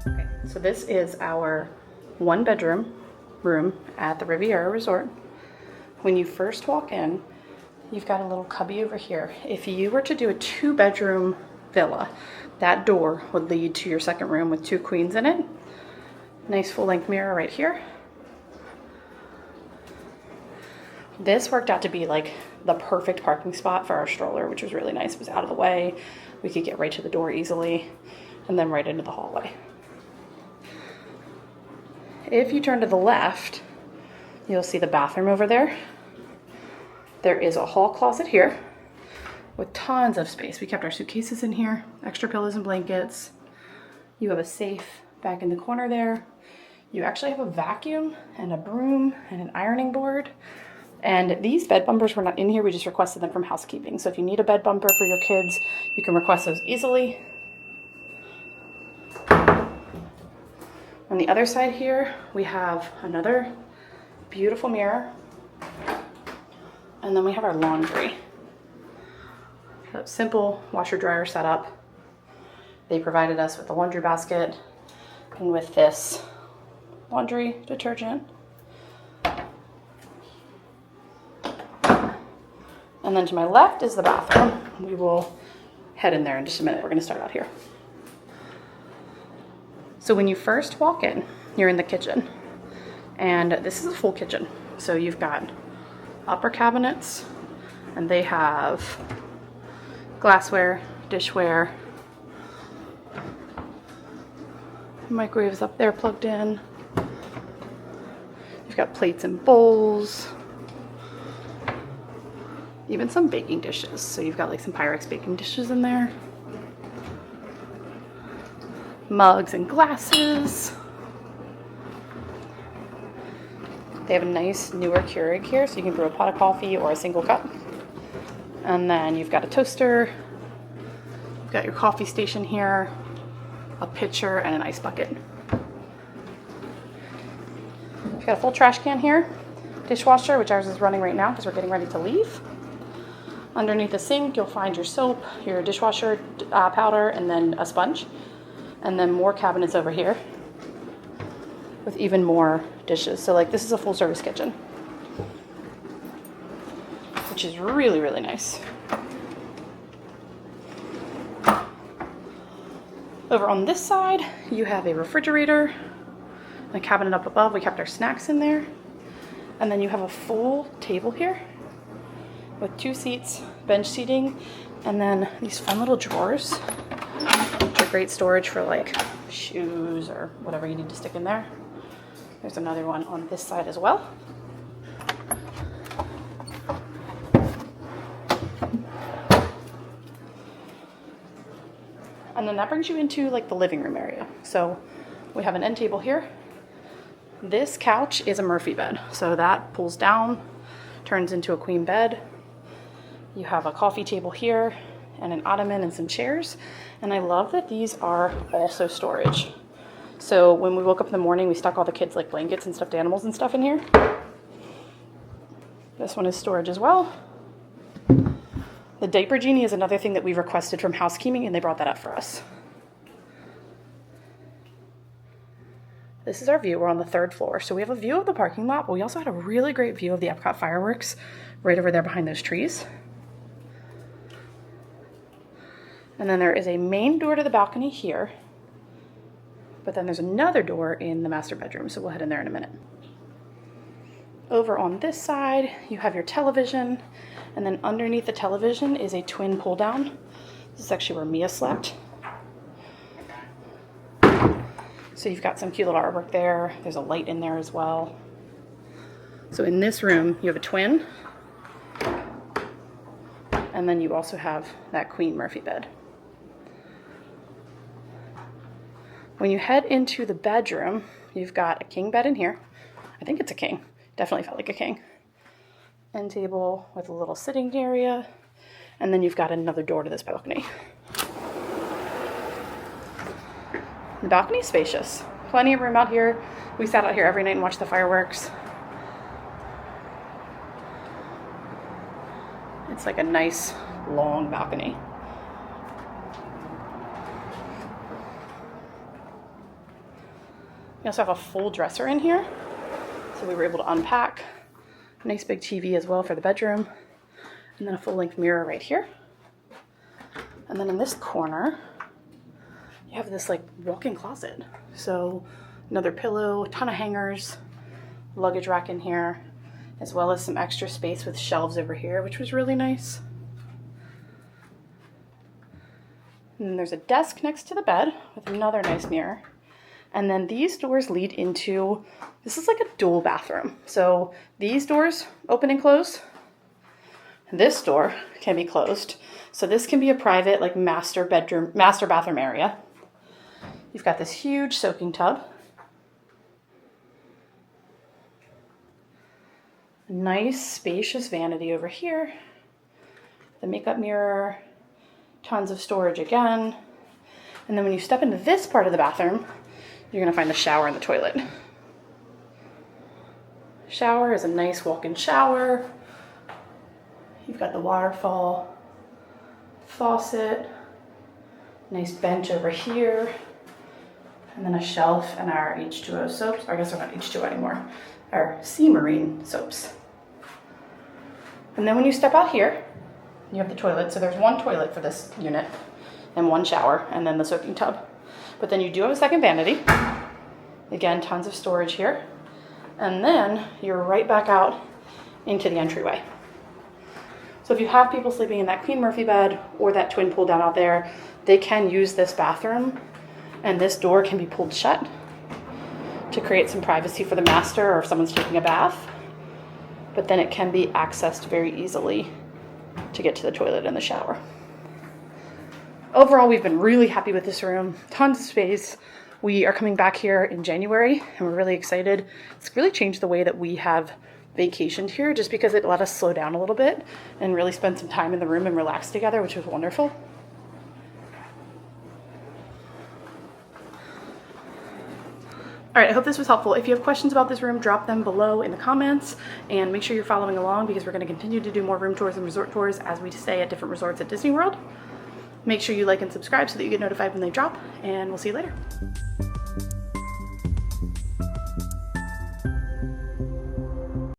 Okay, so this is our 1-bedroom room at the Riviera Resort. When you first walk in, you've got a little cubby over here. If you were to do a 2-bedroom villa, that door would lead to your second room with 2 queens in it. Nice full-length mirror right here. This worked out to be like the perfect parking spot for our stroller, which was really nice. It was out of the way. We could get right to the door easily and then right into the hallway. If you turn to the left, you'll see the bathroom over there. There is a hall closet here with tons of space. We kept our suitcases in here, extra pillows and blankets. You have a safe back in the corner there. You actually have a vacuum and a broom and an ironing board. And these bed bumpers were not in here. We just requested them from housekeeping. So if you need a bed bumper for your kids, you can request those easily. On the other side here, we have another beautiful mirror. And then we have our laundry. So simple washer dryer setup. They provided us with the laundry basket and with this laundry detergent. And then to my left is the bathroom. We will head in there in just a minute. We're going to start out here. So when you first walk in, you're in the kitchen. And this is a full kitchen. So you've got upper cabinets, and they have glassware, dishware, microwaves up there plugged in. You've got plates and bowls. Even some baking dishes. So you've got like some Pyrex baking dishes in there. Mugs and glasses. They have a nice newer Keurig here, so you can brew a pot of coffee or a single cup. And then you've got a toaster. You've got your coffee station here, a pitcher, and an ice bucket. You've got a full trash can here, dishwasher, which ours is running right now because we're getting ready to leave. Underneath the sink, you'll find your soap, your dishwasher powder, and then a sponge. And then more cabinets over here with even more dishes. So like this is a full service kitchen, which is really, really nice. Over on this side, you have a refrigerator, and a cabinet up above. We kept our snacks in there. And then you have a full table here with 2 seats, bench seating, and then these fun little drawers, which are great storage for like shoes or whatever you need to stick in there. There's another one on this side as well. And then that brings you into like the living room area. So we have an end table here. This couch is a Murphy bed. So that pulls down, turns into a queen bed. You have a coffee table here and an ottoman and some chairs. And I love that these are also storage. So when we woke up in the morning, we stuck all the kids' like blankets and stuffed animals and stuff in here. This one is storage as well. The diaper genie is another thing that we requested from housekeeping, and they brought that up for us. This is our view. We're on the 3rd floor. So we have a view of the parking lot, but we also had a really great view of the Epcot fireworks right over there behind those trees. And then there is a main door to the balcony here. But then there's another door in the master bedroom, so we'll head in there in a minute. Over on this side, you have your television, and then underneath the television is a twin pull-down. This is actually where Mia slept. So you've got some cute little artwork there. There's a light in there as well. So in this room, you have a twin, and then you also have that Queen Murphy bed. When you head into the bedroom, you've got a king bed in here. I think it's a king. Definitely felt like a king. End table with a little sitting area. And then you've got another door to this balcony. The balcony is spacious. Plenty of room out here. We sat out here every night and watched the fireworks. It's like a nice long balcony. We also have a full dresser in here, so we were able to unpack. Nice big TV as well for the bedroom, and then a full-length mirror right here. And then in this corner, you have this like walk-in closet. So another pillow, a ton of hangers, luggage rack in here, as well as some extra space with shelves over here, which was really nice. And then there's a desk next to the bed with another nice mirror. And then these doors lead into, this is like a dual bathroom. So these doors open and close. This door can be closed. So this can be a private like master bathroom area. You've got this huge soaking tub. Nice spacious vanity over here. The makeup mirror, tons of storage again. And then when you step into this part of the bathroom, you're gonna find the shower and the toilet. Shower is a nice walk-in shower. You've got the waterfall, faucet, nice bench over here, and then a shelf and our H2O soaps. Or I guess they're not H2O anymore, our sea marine soaps. And then when you step out here, you have the toilet. So there's one toilet for this unit and one shower, and then the soaking tub. But then you do have a second vanity. Again, tons of storage here. And then you're right back out into the entryway. So if you have people sleeping in that Queen Murphy bed or that twin pull down out there, they can use this bathroom, and this door can be pulled shut to create some privacy for the master or if someone's taking a bath. But then it can be accessed very easily to get to the toilet and the shower. Overall, we've been really happy with this room. Tons of space. We are coming back here in January, and we're really excited. It's really changed the way that we have vacationed here, just because it let us slow down a little bit and really spend some time in the room and relax together, which was wonderful. All right, I hope this was helpful. If you have questions about this room, drop them below in the comments, and make sure you're following along because we're going to continue to do more room tours and resort tours as we stay at different resorts at Disney World. Make sure you like and subscribe so that you get notified when they drop, and we'll see you later.